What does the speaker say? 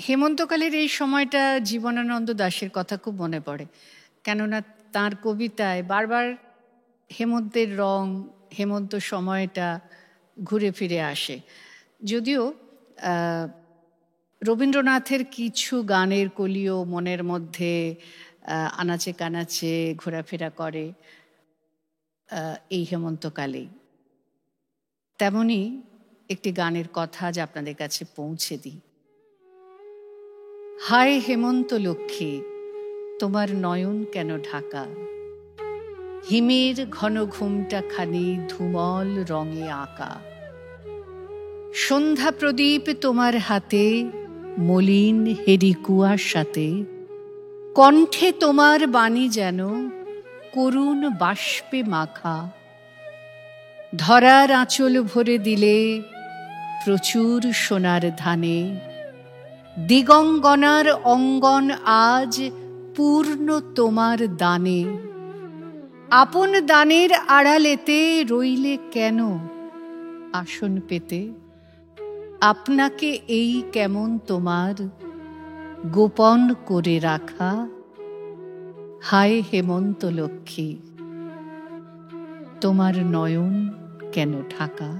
হেমন্তকালের এই সময়টা জীবনানন্দ দাশের কথা খুব মনে পড়ে, কেননা তার কবিতায় বারবার হেমন্তের রং, হেমন্ত সময়টা ঘুরে ফিরে আসে। যদিও রবীন্দ্রনাথের কিছু গানের কলিও মনের মধ্যে আনাচে কানাচে ঘোরাফেরা করে এই হেমন্তকালেই। তেমনি একটি গানের কথা আজ আপনাদের কাছে পৌঁছে দিই। হায় হেমন্ত লক্ষ্মী, তোমার নয়ন কেন ঢাকা, হিমের ঘন ঘুমটা খানি ধুমল রঙে আঁকা, সন্ধ্যা প্রদীপ তোমার হাতে মলিন হেরি কুয়াশাতে, কণ্ঠে তোমার বাণী যেন করুণ বাষ্পে মাখা, ধরার আঁচল ভরে দিলে প্রচুর সোনার ধানে, দিগঙ্গনার অঙ্গন আজ পূর্ণ তোমার দানে, আপন দানের আড়ালেতে রইলে কেন আসন পেতে, আপনাকে এই কেমন তোমার গোপন করে রাখা, হায় হেমন্ত লক্ষ্মী, তোমার নয়ন কেন ঢাকা।